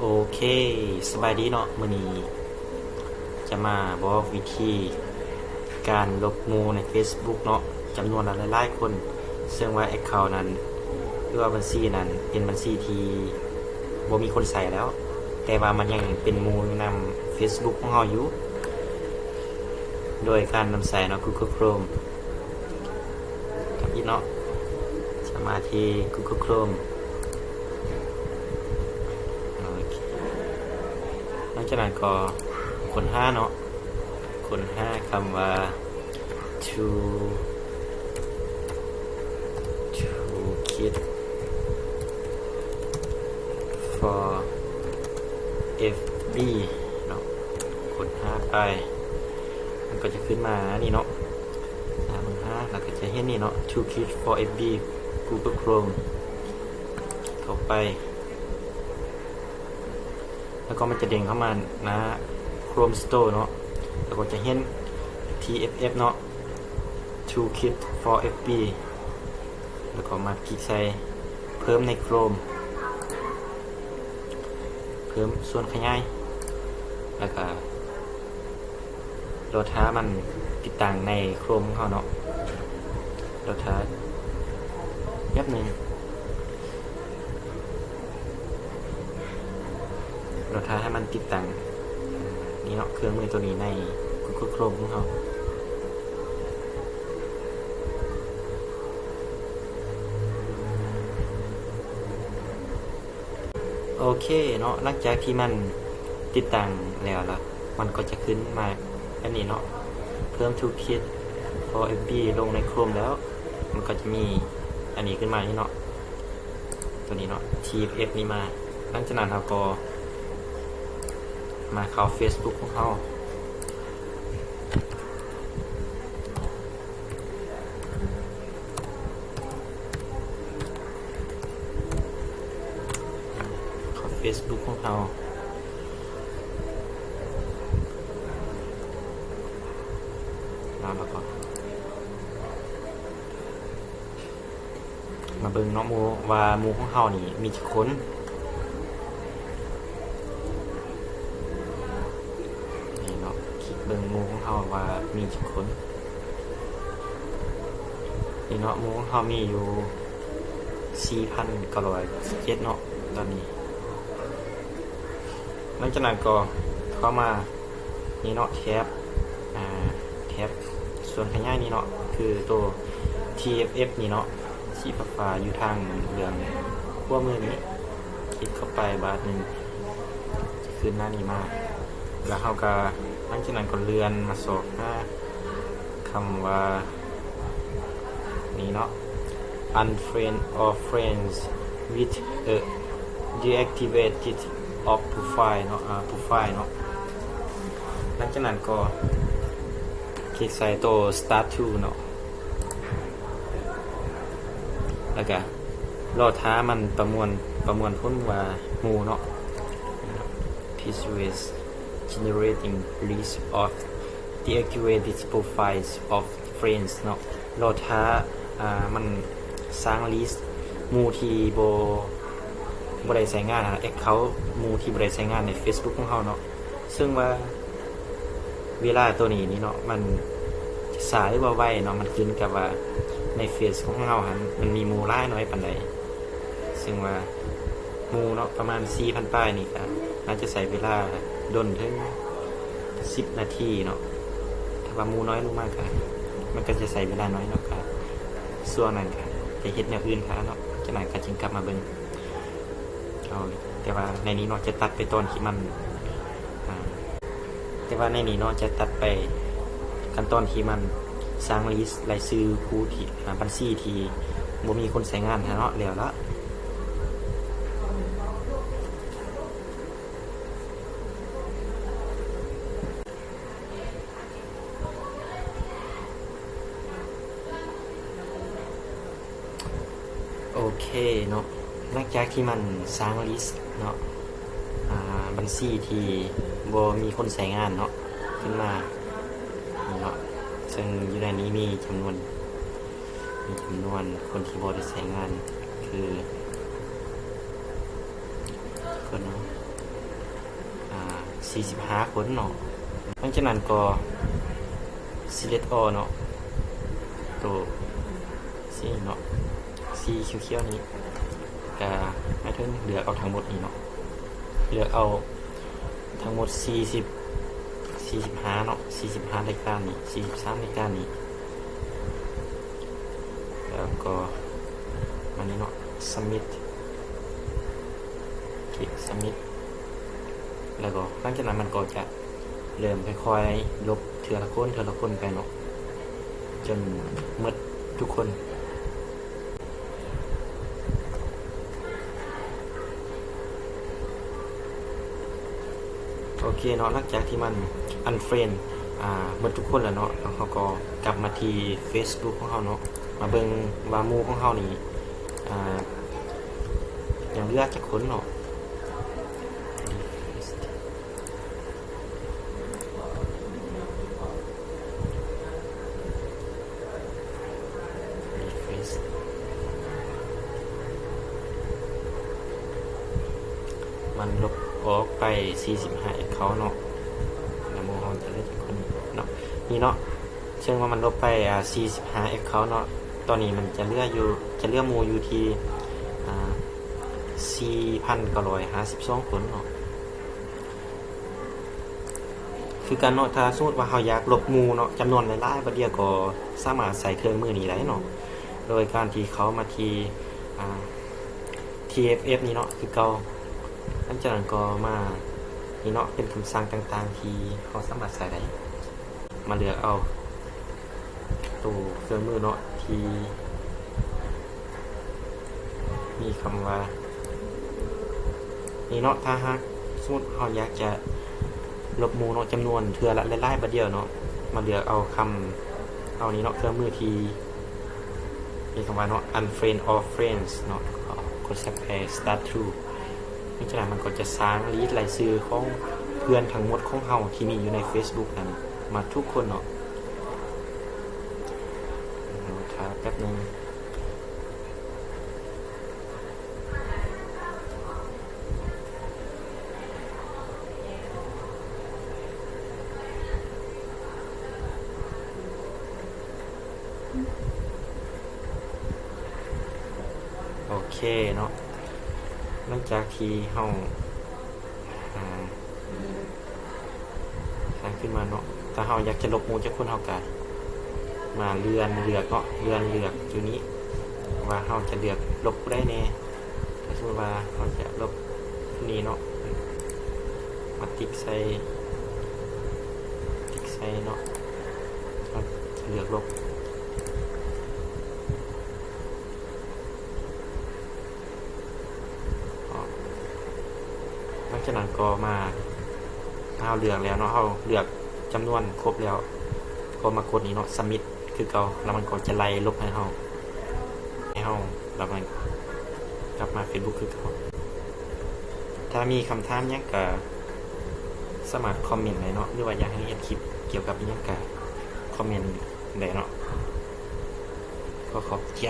โอเคสบายดีเนาะมื้อนี้จะมาบอกวิธีการลบหมู่ใน Facebook เนาะจำนวนหลายๆคนซึ่งว่า Account นั้นหรือว่าบัญชีนั้นเป็นบัญชีที่บ่มีคนใส่แล้วแต่ว่ามันยังเป็นหมู่นำ Facebook ของเราอยู่โดยการนำใส่เนาะ Google Chrome อีกเนาะจะมาที่ Google Chromeหลังจากนั้นก็ค้นหาเนาะค้นหาคำว่า to kit for FB เนาะค้นหาไปมันก็จะขึ้นมานี่เนาะค้นหาแล้วก็จะเห็นนี่เนาะ to kit for FB Google Chrome เข้าไปแล้วก็มันจะเด้งเข้ามานะ Chrome Store เนาะแล้วก็จะเห็น TFF เนาะ Toolkit for FB แล้วก็มาคลิกใส่เพิ่มใน Chrome เพิ่มส่วนขยายแล้วก็โหลดหามันติดตั้งใน Chrome ของเขาเนาะโหลดหาแป๊บนึงเราท้าให้มันติดตั้งนี่เนาะเครื่องมือตัวนี้ใน Google Chrome ของเราโอเคเนาะหลังจากที่มันติดตั้งแล้วล่ะมันก็จะขึ้นมาอันนี้เนาะเพิ่ม Toolkit for FB ลงใน Chrome แล้วมันก็จะมีอันนี้ขึ้นมานี่เนาะตัวนี้เนาะ TFF นี่มาหลังจากนั้นเราก็มาเข้า Facebook ของเขาเข้า Facebook ของเขาแล้วก็มาเบิ่งเนาะหมู่ว่าหมู่ของเขานี่มีกี่คนเบิ่งหมู่ของเขาว่ามีกี่คนนี่เนาะหมู่ของเขามีอยู่ 4,917 เนาะตอนนี้หลังจากนั้นก็เข้ามานี่เนาะแท็บส่วนขยายนี่เนาะคือตัว TFF นี่เนาะสีฟ้าอยู่ทางเหลืองขั้วมือนี้คลิกเข้าไปบาทนึงจะขึ้นหน้านี้มาแล้วเขาก็หลังจากนั้นก็เลื่อนมาสอบหน้าคำว่านี่เนาะ unfriend or friends with a deactivated of profile เนาะprofile เนาะหลังจากนั้นก็คลิกใส่ตัว start to เนาะแล้วก็รอท้ามันประมวลผลว่าหมู่เนาะ This is generating list of deactivated profiles of friends เนาะรอท้ามันสร้างลิสต์หมู่ที่บ่ได้ใช้งาน account หมู่ที่บ่ได้ใช้งานใน Facebook ของเฮาเนาะซึ่งว่าเวลาตัวนี้นี่เนาะมันสายว่าไวเนาะมันขึ้นกับว่าในเฟซของเราหันมันมีหมู่หลายน้อยปานใดซึ่งว่าหมู่เนาะประมาณ 4,000 ป้ายนี่ก็น่าจะใช้เวลาดนถึง10 นาทีเนาะถ้าว่าหมู่น้อยลงมากก็มันก็จะใช้เวลาน้อยเนาะครับส่วนนั้นก็จะเฮ็ดแนวอื่นค่ะเนาะจังได๋ก็จึงกลับมาเบิ่งเอาแต่ว่าในนี้เนาะจะตัดไปตอนที่มันแต่ว่าในนี้เนาะจะตัดไปขั้นตอนที่มันสร้างลิสต์รายชื่อผู้ที่บัญชีที่บ่มีคนใช้งานเนาะแล้วละโอเคเนาะหลังจากที่มันสร้างลิสต์เนาะบัญชีที่บ่มีคนใช้งานเนาะขึ้นมาเนาะซึ่งอยู่ในนี้มีจำนวนคนที่บ่ได้ใช้งานคือคนเนาะ 45คนเนาะหลังจากนั้นก็ select all เนาะตัวสีเนาะสีเขียวๆนี้ก็ไม่ถึงเหลือเอาทั้งหมดนี้เนาะเหลือเอาทั้งหมด45เนาะ45รายการนี้43รายการนี้แล้วก็อันนี้เนาะ submit คลิก submit แล้วก็หลังจากนั้นมันก็จะเริ่มค่อยๆลบเทื่อละคนไปเนาะจนหมดทุกคนโอเคเนาะหลังจากที่มัน unfriend หมดทุกคนแล้วเนาะแล้วเขาก็กลับมาที่ Facebook ของเขาเนาะมาเบิ่งว่าหมู่ของเขานี่ยังเหลือจักคนเนาะมันลบออกไป45เขาเนาะแล้วหมู่เขาจะเหลือจักคนเนาะนี่เนาะเชื่อว่ามันลบไป45เขาเนาะตอนนี้มันจะเหลือหมู่อยู่ที่4,952 คนเนาะคือการเนาะถ้าสมมติว่าเราอยากลบหมู่เนาะจำนวนหลายๆบัดเดียวก็สามารถใส่เครื่องมือนี้ได้เนาะโดยการที่เขามาที่ TFF นี่เนาะคือเก่าหลังจากนั้นก็มานี่เนาะเป็นคำสั่งต่างๆที่เขาสามารถใส่ได้มาเลือกเอาตัวเครื่องมือเนาะที่มีคำว่านี่เนาะถ้าหากสมมติเราอยากจะลบหมู่เนาะจำนวนเทื่อละหลายๆบัดเดียวเนาะมาเลือกเอานี้เนาะเครื่องมือที่มีคำว่าเนาะ unfriend or friends เนาะกด start to นี่ฉะนั้นมันก็จะสร้างลิสต์รายชื่อของเพื่อนทั้งหมดของเราที่มีอยู่ใน Facebook นั้นมาทุกคนเนาะครับแป๊บนึงโอเคเนาะหลังจากที่เฮาสร้างขึ้นมาเนาะถ้าเฮาอยากจะลบหมู่จากคนเฮาก็มาเลือกเนาะเลือกอยู่นี้ว่าเฮาจะเลือกลบได้แน่ถ้าสมมติว่าเฮาจะลบนี้เนาะมาติ๊กใส่เนาะเราจะเลือกลบหลังจากนั้นก็มาเราเลือกแล้วเนาะเราเลือกจำนวนครบแล้วก็มากดนี้เนาะ submit คือเก่าแล้วมันก็จะไล่ลบให้เราแล้วมันกลับมา Facebook คือเก่าถ้ามีคำถามเนี้ยก็สามารถคอมเมนต์ได้เนาะหรือว่าอยากให้เห็นคลิปเกี่ยวกับนี้ก็คอมเมนต์ได้เนาะก็ขอบใจ